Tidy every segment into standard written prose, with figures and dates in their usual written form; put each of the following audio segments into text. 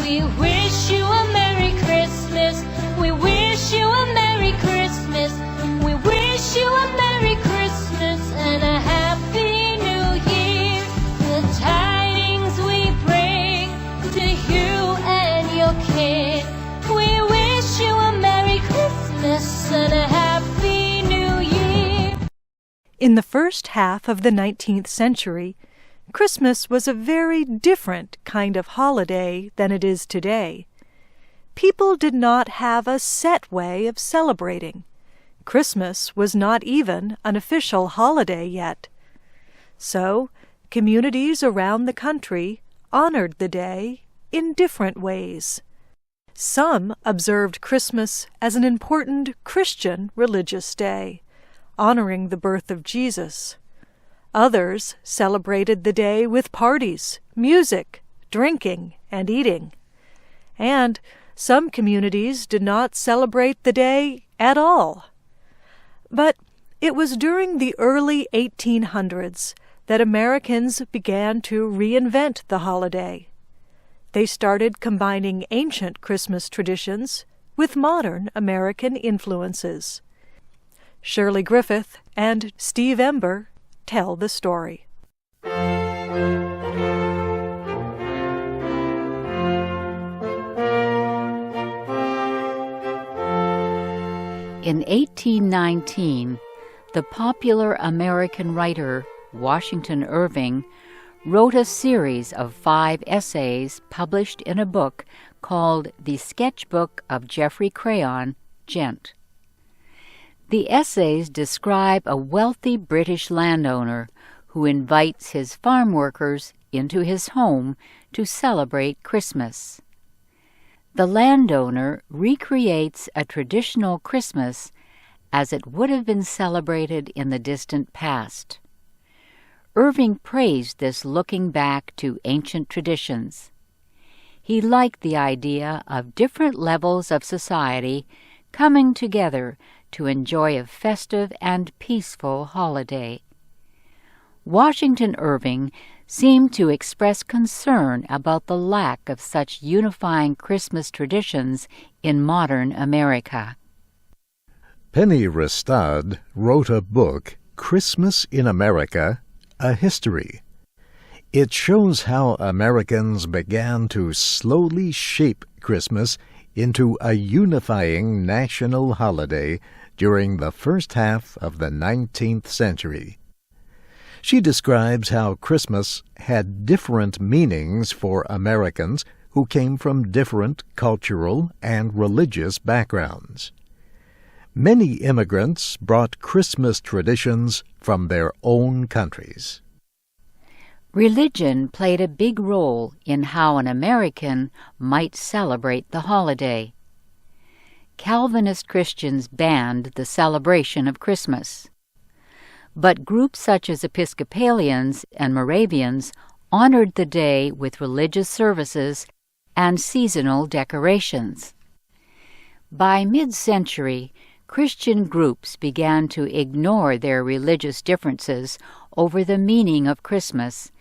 We wish you a Merry Christmas. We wish you a Merry Christmas. We wish you a Merry Christmas and a Happy New Year. The tidings we bring to you and your kin. We wish you a Merry Christmas and a Happy New Year. In the first half of the 19th century, Christmas was a very different kind of holiday than it is today. People did not have a set way of celebrating. Christmas was not even an official holiday yet. So, communities around the country honored the day in different ways. Some observed Christmas as an important Christian religious day, honoring the birth of Jesus. Others celebrated the day with parties, music, drinking, and eating. And some communities did not celebrate the day at all. But it was during the early 1800s that Americans began to reinvent the holiday. They started combining ancient Christmas traditions with modern American influences. Shirley Griffith and Steve Ember tell the story. In 1819, the popular American writer Washington Irving wrote a series of 5 essays published in a book called The Sketchbook of Geoffrey Crayon, Gent. The essays describe a wealthy British landowner who invites his farm workers into his home to celebrate Christmas. The landowner recreates a traditional Christmas as it would have been celebrated in the distant past. Irving praised this looking back to ancient traditions. He liked the idea of different levels of society coming together to enjoy a festive and peaceful holiday. Washington Irving seemed to express concern about the lack of such unifying Christmas traditions in modern America. Penny Restad wrote a book, Christmas in America, A History. It shows how Americans began to slowly shape Christmas into a unifying national holiday during the first half of the 19th century. She describes how Christmas had different meanings for Americans who came from different cultural and religious backgrounds. Many immigrants brought Christmas traditions from their own countries. Religion played a big role in how an American might celebrate the holiday. Calvinist Christians banned the celebration of Christmas. But groups such as Episcopalians and Moravians honored the day with religious services and seasonal decorations. By mid-century, Christian groups began to ignore their religious differences over the meaning of Christmas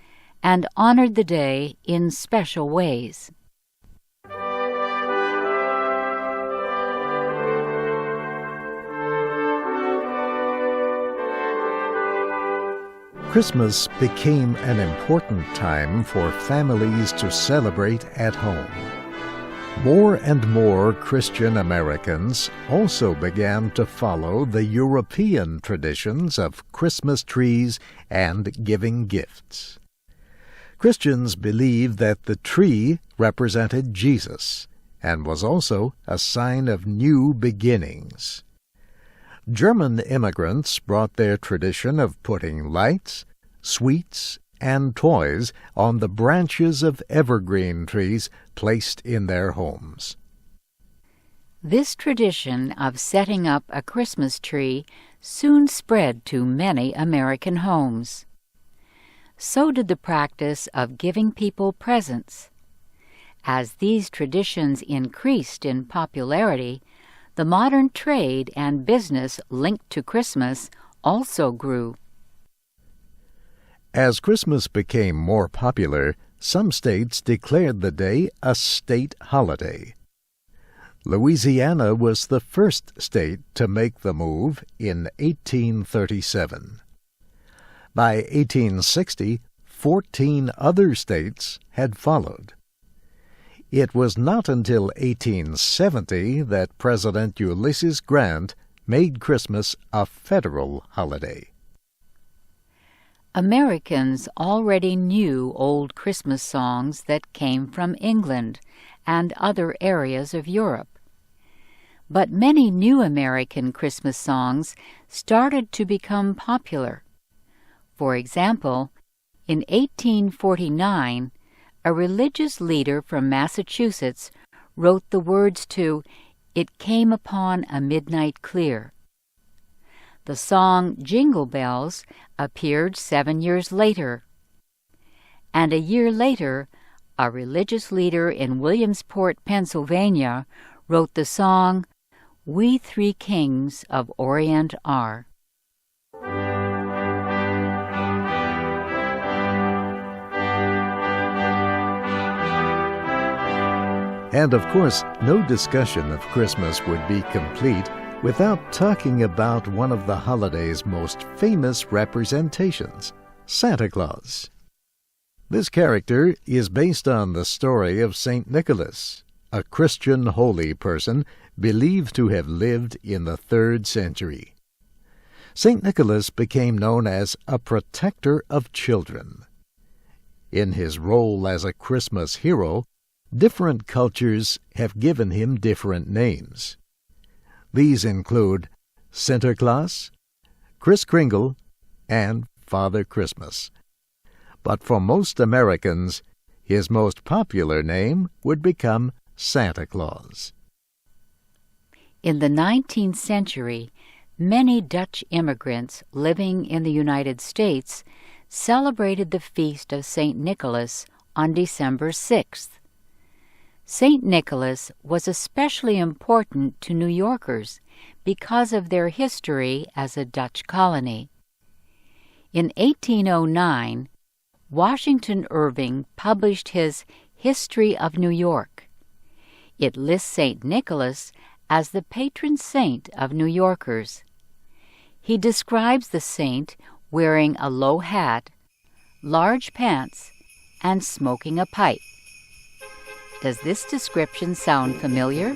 and honored the day in special ways. Christmas became an important time for families to celebrate at home. More and more Christian Americans also began to follow the European traditions of Christmas trees and giving gifts. Christians believed that the tree represented Jesus and was also a sign of new beginnings. German immigrants brought their tradition of putting lights, sweets, and toys on the branches of evergreen trees placed in their homes. This tradition of setting up a Christmas tree soon spread to many American homes. So did the practice of giving people presents. As these traditions increased in popularity, the modern trade and business linked to Christmas also grew. As Christmas became more popular, some states declared the day a state holiday. Louisiana was the first state to make the move in 1837. By 1860, 14 other states had followed. It was not until 1870 that President Ulysses Grant made Christmas a federal holiday. Americans already knew old Christmas songs that came from England and other areas of Europe. But many new American Christmas songs started to become popular. For example, in 1849, a religious leader from Massachusetts wrote the words to "It Came Upon a Midnight Clear." The song Jingle Bells appeared 7 years later. And a year later, a religious leader in Williamsport, Pennsylvania, wrote the song "We Three Kings of Orient Are." And of course, no discussion of Christmas would be complete without talking about one of the holiday's most famous representations, Santa Claus. This character is based on the story of St. Nicholas, a Christian holy person believed to have lived in the 3rd century. St. Nicholas became known as a protector of children. In his role as a Christmas hero, different cultures have given him different names. These include Sinterklaas, Kris Kringle, and Father Christmas. But for most Americans, his most popular name would become Santa Claus. In the 19th century, many Dutch immigrants living in the United States celebrated the feast of St. Nicholas on December 6th. St. Nicholas was especially important to New Yorkers because of their history as a Dutch colony. In 1809, Washington Irving published his History of New York. It lists St. Nicholas as the patron saint of New Yorkers. He describes the saint wearing a low hat, large pants, and smoking a pipe. Does this description sound familiar?